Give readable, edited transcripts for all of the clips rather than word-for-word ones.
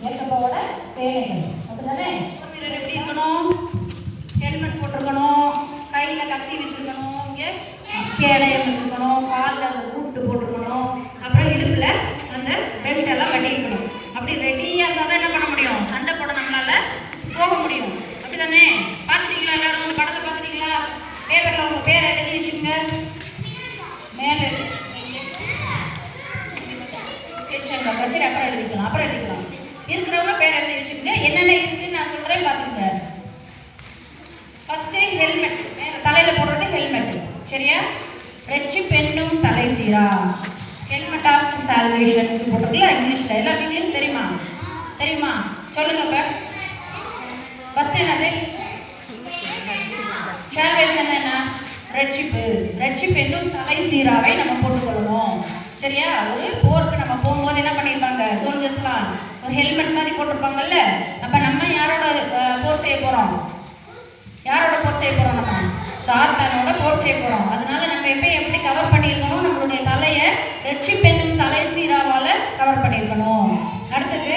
ஏசப்பாவோட சேனைகள் அப்படிதானே. வீரர் எப்படி இருக்கணும்? ஹெல்மெட் போட்டிருக்கணும், கையில் கத்தி வச்சுருக்கணும், இங்கே கேடயம் வச்சுருக்கணும், காலில் அந்த பூட்டு போட்டிருக்கணும், அப்புறம் இடுப்பில் அந்த பெல்ட் எல்லாம் கட்டியிருக்கணும். அப்படி ரெடியாக இருந்தால் தான் என்ன பண்ண முடியும்? சண்டை போட நம்மளால் போக முடியும். அப்படி தானே? பார்த்துட்டீங்களா? எல்லாரும் அந்த படத்தை பார்த்துட்டீங்களா? பேப்பரில் உங்கள் பேரை எழுதி வச்சுக்கோங்க. மேலே சரி, அப்புறம் எழுதிக்கலாம். இருக்கிறவங்க பேர் எழுதி வச்சுக்கோங்க. என்னென்ன இருக்குன்னு நான் சொல்கிறேன், பார்த்துக்கோங்க. ஃபஸ்ட்டு ஹெல்மெட், தலையில் போடுறது ஹெல்மெட். சரியா? ரட்சிப்பென்னும் தலை சீரா, ஹெல்மெட் ஆஃப் சால்வேஷன் போட்டிருக்குல்ல இங்கிலீஷில். எல்லாருக்கும் இங்கிலீஷ் தெரியுமா? சொல்லுங்க. இப்போ ஃபஸ்ட்டு என்னது? சால்வேஷன் என்ன? ரட்சிப்பென்னும் தலை சீராவை நம்ம போட்டுக்கொள்ளணும். சரியா? ஒரு போருக்கு நம்ம போகும்போது என்ன பண்ணியிருப்பாங்க சோல்ஜர்ஸ்லாம்? ஒரு ஹெல்மெட் மாதிரி போட்டிருப்பாங்கல்ல. அப்போ நம்ம யாரோட போர் செய்ய போகிறோம்? நம்ம சாத்தானோட போர் செய்ய போகிறோம். அதனால நம்ம எப்படி கவர் பண்ணியிருக்கணும்? நம்மளுடைய தலையை ரட்சிப்பென்னும் தலை சீராவால் கவர் பண்ணியிருக்கணும். அடுத்தது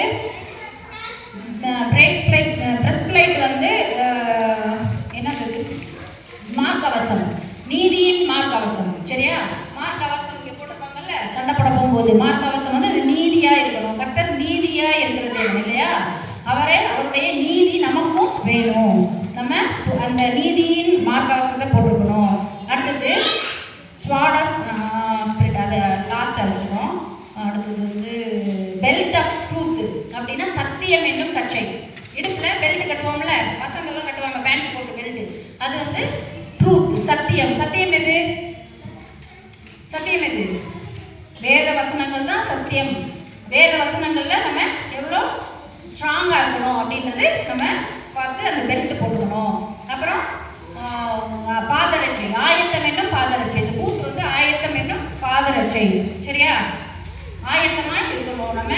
பிரஸ்பிளைட் வந்து என்னது? மார்க்கவசம், நீதியின் மார்க்கவசம். சரியா? மார்க்கவசம் இங்கே போட்டிருப்பாங்கல்ல, சண்டை போட போகும்போது மார்க்கவசம் வந்து அது நீதியாக இருக்கணும். கர்த்தர் நீதியாக இருக்கிறது இல்லையா? அவருடைய நீதி நமக்கும் வேணும். நம்ம அந்த நீதியின் மார்க்கவசத்தை போட்டுக்கணும். அடுத்தது ஸ்வாட் ஆஃப் ஸ்பிரிட், அதை லாஸ்ட்டாக வச்சுக்கணும். அடுத்தது வந்து பெல்ட் ஆஃப் ட்ரூத், அப்படின்னா சத்தியம் என்னும் கச்சை. இடுப்பில் பெல்ட் கட்டுவோம்ல, பசங்கள்லாம் கட்டுவாங்க பேண்ட் போட்டு பெல்ட். அது வந்து ட்ரூத், சத்தியம். சத்தியம் எது? வேத வசனங்கள் தான் சத்தியம். வேத வசனங்களில் நம்ம எவ்வளோ ஸ்ட்ராங்காக இருக்கணும் அப்படின்றது நம்ம பார்த்து அந்த பெல்ட் போட்டுக்கணும். அப்புறம் பாதரட்சை, ஆயத்தம் என்னும் பாதரட்சை. இந்த பூட்டு வந்து ஆயத்தம் என்னும் பாதரட்சை. சரியா? ஆயத்தமாக இருக்கணும். நம்ம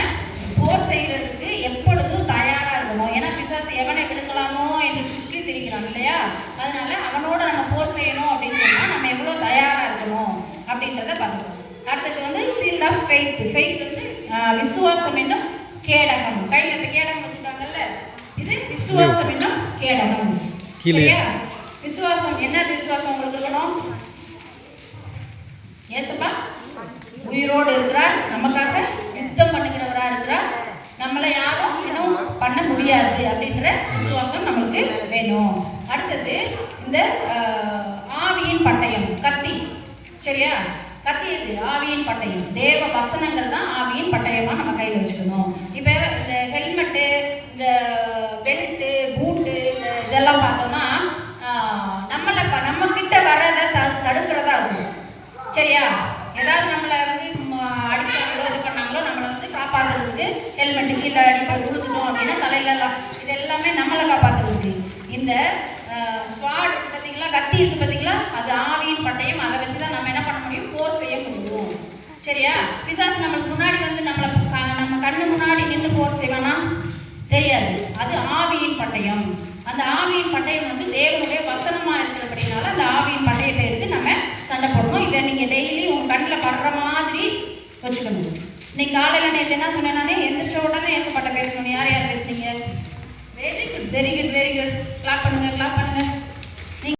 போர் செய்கிறதுக்கு எப்பொழுதும் தயாராக இருக்கணும். ஏன்னா பிசாசு எவனை விடுங்கலாமோ என்று சுற்றி திரிக்கிறான் இல்லையா? அதனால அவனோட நம்ம போர் செய்யணும் அப்படின்னு சொன்னால் நம்ம எவ்வளோ தயாராக இருக்கணும் அப்படின்றத பார்த்துக்கணும். அடுத்தது வந்து சீல்ட் ஆஃப் ஃபெய்த். ஃபெய்த் வந்து விசுவாசம் என்னும் கேடகம். கையில் அந்த கேடகம் வச்சுட்டாங்கல்ல, இது விசுவாசம் என்னும் கேடகம். சரியா? விசுவாசம் என்னது? விசுவாசம் உங்களுக்கு இருக்கணும். ஏசப்பா உயிரோடு இருக்கிறார், நமக்காக யுத்தம் பண்ணுகிறவராக இருக்கிறார், நம்மளை யாரும் இன்னும் பண்ண முடியாது அப்படின்ற விசுவாசம் நம்மளுக்கு வேணும். அடுத்தது இந்த ஆவியின் பட்டயம், கத்தி. சரியா? கத்தி எது? ஆவியின் பட்டயம். தேவ வசனங்கள் தான் ஆவியின் பட்டயமாக நம்ம கையில் வச்சுக்கணும். இப்போ இந்த ஹெல்மெட்டு, இந்த பெல்ட்டு, பூட்டு, இதெல்லாம் பார்த்தோம்னா நம்ம கிட்ட வரதை தடுக்கிறதா இருக்கும். சரியா? ஏதாவது நம்மளை வந்து அடிச்சாங்களோ இது பண்ணாங்களோ நம்மளை வந்து காப்பாற்றுறதுக்கு ஹெல்மெட்டு கீழே அடிப்பட்டு கொடுத்துட்டோம் அப்படின்னா தலையிலலாம் இது எல்லாமே நம்மளை காப்பாற்றுறதுக்கு. இந்த ஸ்வாட் இருக்குது பார்த்தீங்களா, கத்தி இருக்குது பார்த்தீங்களா, அது ஆவியின் பட்டயம். அதை வச்சு தான் நம்ம என்ன பண்ண முடியும்? போர் செய்ய முடியும். சரியா? பிசாசு நம்மளுக்கு முன்னாடி வந்து நம்ம கண்ணு முன்னாடி நின்று போர் செய்வானா? தெரியாது. அது ஆவியின் பட்டயம். அந்த ஆவியின் பட்டயம் வந்து தேவனுடைய வசனமாக இருக்கிறபடினால அந்த ஆவியின் பட்டயத்தை எடுத்து நம்ம சண்டை போடணும். இதை நீங்கள் டெய்லி உங்கள் கண்ணில் படுற மாதிரி வச்சுக்கணும். இன்னைக்கு காலையில் நேற்று என்ன சொன்னேன்? நானே எந்திரிச்ச உடனே ஏசப்பட்ட பேசணும். யார் பேசுனீங்க? Very good. கிளாப் பண்ணுங்க.